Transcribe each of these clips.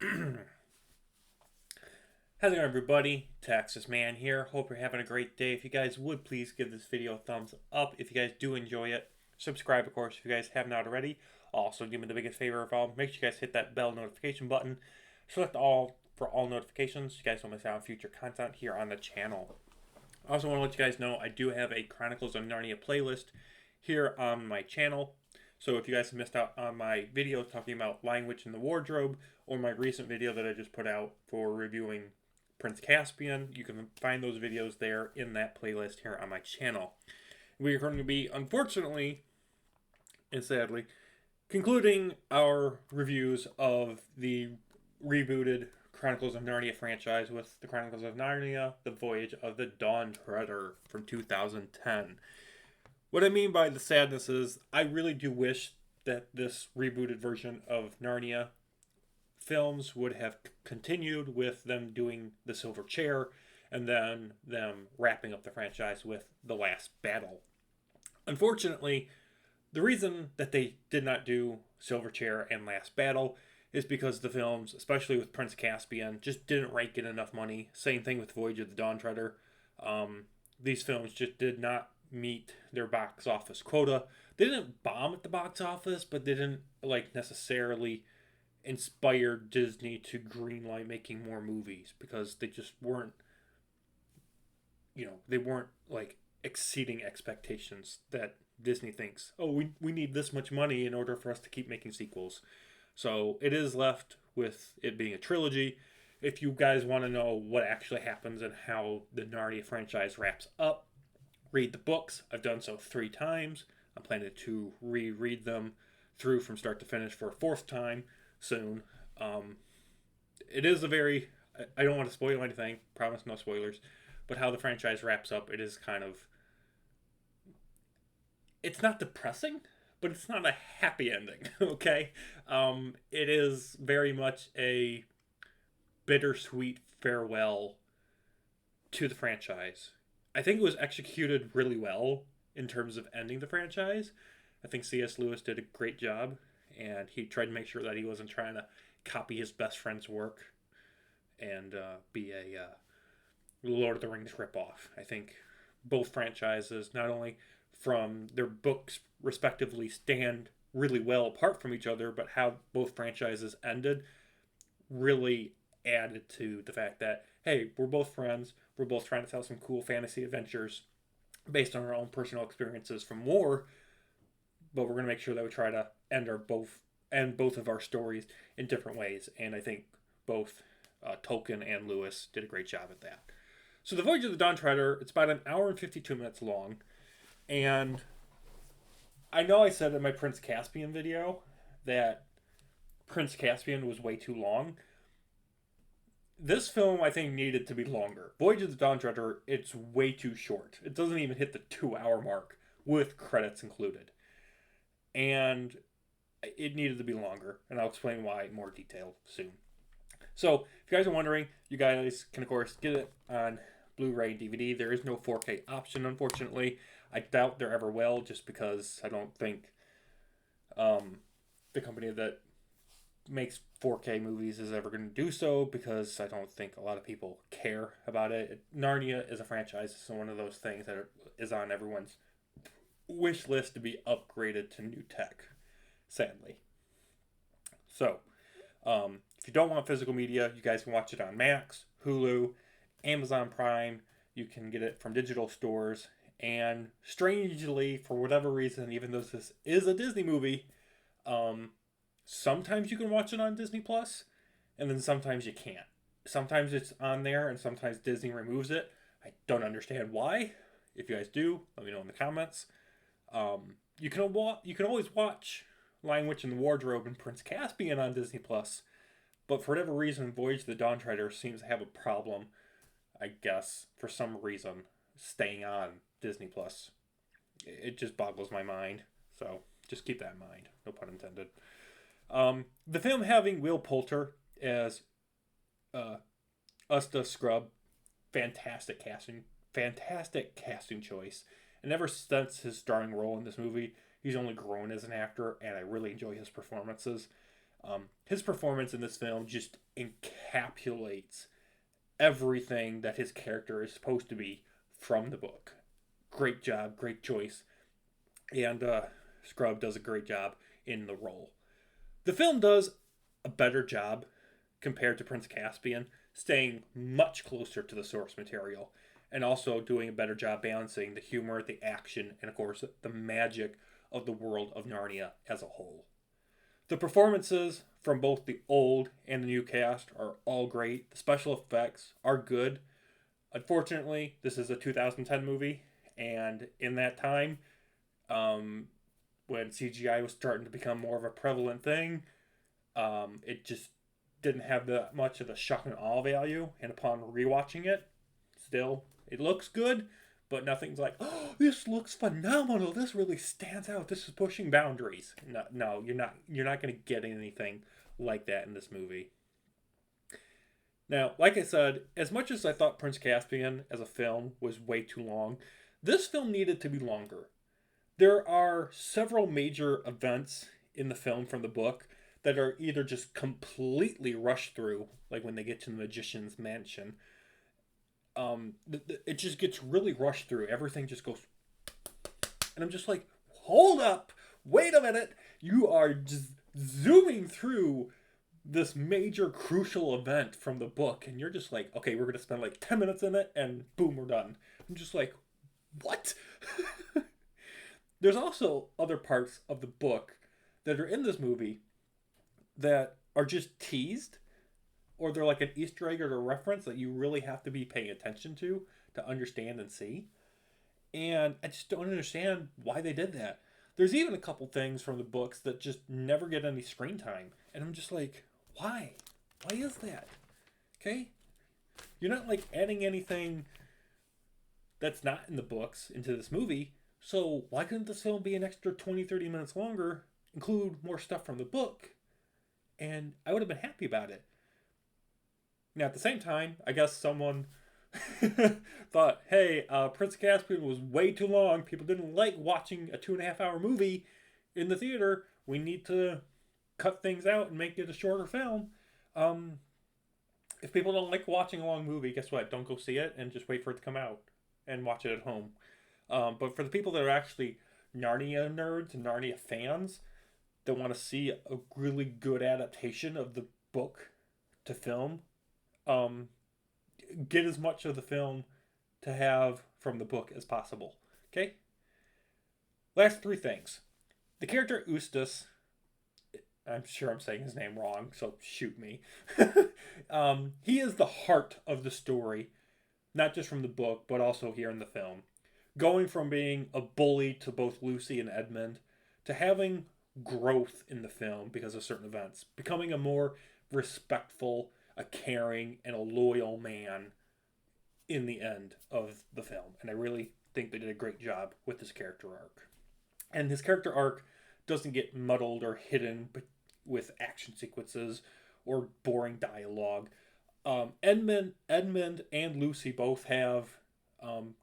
How's it going, everybody? Texas Man here. Hope you're having a great day. If you guys would please give this video a thumbs up if you guys do enjoy it. Subscribe, of course, if you guys have not already. Also, do me the biggest favor of all. Make sure you guys hit that bell notification button. Select all for all notifications. You guys don't miss out on future content here on the channel. I also want to let you guys know I do have a Chronicles of Narnia playlist here on my channel. So if you guys have missed out on my video talking about Language in the Wardrobe, or my recent video that I just put out for reviewing Prince Caspian, you can find those videos there in that playlist here on my channel. We are going to be, unfortunately and sadly, concluding our reviews of the rebooted Chronicles of Narnia franchise with the Chronicles of Narnia, The Voyage of the Dawn Treader from 2010. What I mean by the sadness is I really do wish that this rebooted version of Narnia films would have continued with them doing the Silver Chair and then them wrapping up the franchise with The Last Battle. Unfortunately, the reason that they did not do Silver Chair and Last Battle is because the films, especially with Prince Caspian, just didn't rake in enough money. Same thing with Voyage of the Dawn Treader. These films just did not meet their box office quota. They didn't bomb at the box office, but they didn't necessarily inspire Disney to greenlight making more movies because they just weren't, they weren't exceeding expectations that Disney thinks, oh, we need this much money in order for us to keep making sequels. So it is left with it being a trilogy. If you guys want to know what actually happens and how the Narnia franchise wraps up, read the books. I've done so 3 times. I'm planning to reread them through from start to finish for a 4th time soon. It is a very, I don't want to spoil anything, promise no spoilers, but how the franchise wraps up, it is kind of, it's not depressing, but it's not a happy ending, okay? It is very much a bittersweet farewell to the franchise. I think it was executed really well in terms of ending the franchise. I think C.S. Lewis did a great job, and he tried to make sure that he wasn't trying to copy his best friend's work and be a Lord of the Rings ripoff. I think both franchises, not only from their books respectively, stand really well apart from each other, but how both franchises ended really added to the fact that, hey, we're both friends, we're both trying to tell some cool fantasy adventures based on our own personal experiences from war, but we're going to make sure that we try to end both of our stories in different ways. And I think both Tolkien and Lewis did a great job at that. So The Voyage of the Dawn Treader, it's about an hour and 52 minutes long. And I know I said in my Prince Caspian video that Prince Caspian was way too long. This film, I think, needed to be longer. Voyage of the Dawn Treader, it's way too short. It doesn't even hit the 2-hour mark with credits included. And it needed to be longer, and I'll explain why in more detail soon. So, if you guys are wondering, you guys can, of course, get it on Blu-ray and DVD. There is no 4K option, unfortunately. I doubt there ever will, just because I don't think the company that makes 4K movies is ever going to do so, because I don't think a lot of people care about it. Narnia is a franchise. It's one of those things that is on everyone's wish list to be upgraded to new tech, sadly. So, if you don't want physical media, you guys can watch it on Max, Hulu, Amazon Prime. You can get it from digital stores. And strangely, for whatever reason, even though this is a Disney movie, sometimes you can watch it on Disney Plus, and then sometimes you can't. Sometimes it's on there, and sometimes Disney removes it. I don't understand why. If you guys do, let me know in the comments. You can always watch Language in the Wardrobe and Prince Caspian on Disney Plus, but for whatever reason, Voyage of the Dawn Treader seems to have a problem, I guess, for some reason, staying on Disney Plus. It just boggles my mind, so just keep that in mind. No pun intended. The film having Will Poulter as Usta Scrub, fantastic casting choice. And ever since his starring role in this movie, he's only grown as an actor, and I really enjoy his performances. His performance in this film just encapsulates everything that his character is supposed to be from the book. Great job, great choice, and Scrub does a great job in the role. The film does a better job compared to Prince Caspian, staying much closer to the source material, and also doing a better job balancing the humor, the action, and of course the magic of the world of Narnia as a whole. The performances from both the old and the new cast are all great. The special effects are good. Unfortunately, this is a 2010 movie, and in that time, when CGI was starting to become more of a prevalent thing, it just didn't have that much of the shock and awe value. And upon rewatching it, still it looks good, but nothing's like, oh, this looks phenomenal. This really stands out. This is pushing boundaries. No, no, you're not. You're not going to get anything like that in this movie. Now, like I said, as much as I thought Prince Caspian as a film was way too long, this film needed to be longer. There are several major events in the film from the book that are either just completely rushed through, like when they get to the magician's mansion. It just gets really rushed through. Everything just goes, and I'm just like, hold up, wait a minute. You are just zooming through this major crucial event from the book, and you're just like, okay, we're gonna spend like 10 minutes in it, and boom, we're done. I'm just like, what? There's also other parts of the book that are in this movie that are just teased, or they're like an Easter egg or a reference that you really have to be paying attention to understand and see. And I just don't understand why they did that. There's even a couple things from the books that just never get any screen time. And I'm just like, why? Why is that? Okay? You're not like adding anything that's not in the books into this movie. So why couldn't this film be an extra 20, 30 minutes longer, include more stuff from the book, and I would have been happy about it. Now, at the same time, I guess someone thought, hey, Prince Caspian was way too long. People didn't like watching a 2.5 hour movie in the theater. We need to cut things out and make it a shorter film. If people don't like watching a long movie, guess what? Don't go see it and just wait for it to come out and watch it at home. But for the people that are actually Narnia nerds and Narnia fans that want to see a really good adaptation of the book to film, get as much of the film to have from the book as possible. Okay? Last three things. The character Eustace, I'm sure I'm saying his name wrong, so shoot me. He is the heart of the story, not just from the book, but also here in the film. Going from being a bully to both Lucy and Edmund, to having growth in the film because of certain events, becoming a more respectful, a caring, and a loyal man in the end of the film. And I really think they did a great job with his character arc. And his character arc doesn't get muddled or hidden with action sequences or boring dialogue. Edmund and Lucy both have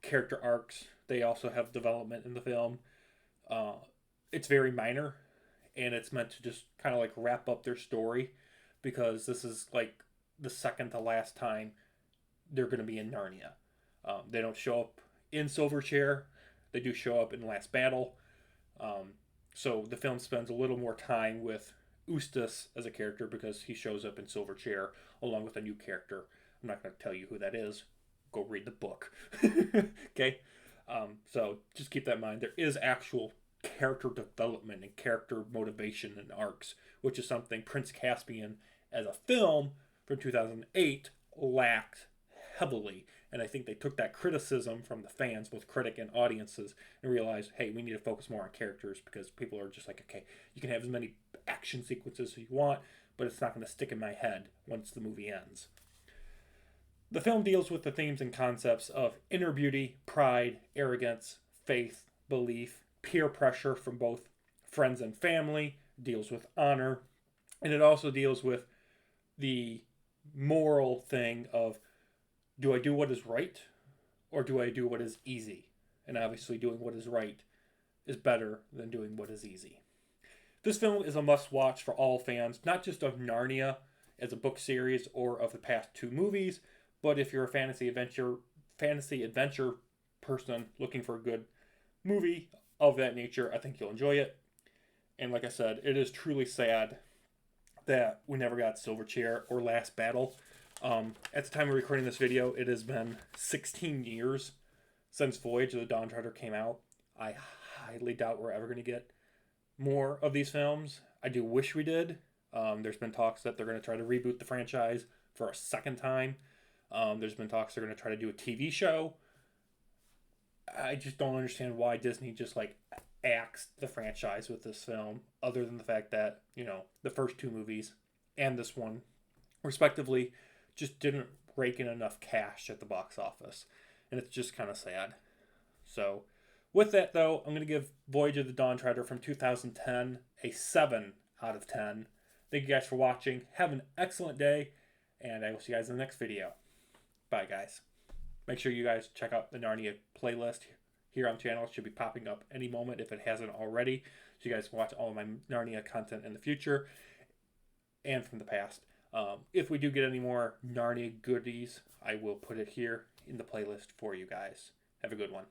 character arcs. They also have development in the film. It's very minor, and it's meant to just kind of like wrap up their story, because this is like the second to last time they're going to be in Narnia. They don't show up in Silverchair. They do show up in Last Battle. So the film spends a little more time with Eustace as a character because he shows up in Silverchair along with a new character. I'm not going to tell you who that is. Go read the book. Okay? So just keep that in mind. There is actual character development and character motivation and arcs, which is something Prince Caspian as a film from 2008 lacked heavily. And I think they took that criticism from the fans, both critic and audiences, and realized, hey, we need to focus more on characters, because people are just like, okay, you can have as many action sequences as you want, but it's not going to stick in my head once the movie ends. The film deals with the themes and concepts of inner beauty, pride, arrogance, faith, belief, peer pressure from both friends and family, deals with honor, and it also deals with the moral thing of, do I do what is right, or do I do what is easy? And obviously doing what is right is better than doing what is easy. This film is a must-watch for all fans, not just of Narnia as a book series or of the past two movies, but if you're a fantasy adventure person looking for a good movie of that nature, I think you'll enjoy it. And like I said, it is truly sad that we never got Silver Chair or Last Battle. At the time of recording this video, it has been 16 years since Voyage of the Dawn Treader came out. I highly doubt we're ever going to get more of these films. I do wish we did. There's been talks that they're going to try to reboot the franchise for a second time. There's been talks they're going to try to do a TV show. I just don't understand why Disney just like axed the franchise with this film, other than the fact that, you know, the first two movies and this one, respectively, just didn't rake in enough cash at the box office. And it's just kind of sad. So, with that though, I'm going to give Voyage of the Dawn Treader from 2010 a 7 out of 10. Thank you guys for watching. Have an excellent day, and I will see you guys in the next video. Bye, guys. Make sure you guys check out the Narnia playlist here on the channel. It should be popping up any moment if it hasn't already, so you guys can watch all of my Narnia content in the future and from the past. If we do get any more Narnia goodies, I will put it here in the playlist for you guys. Have a good one.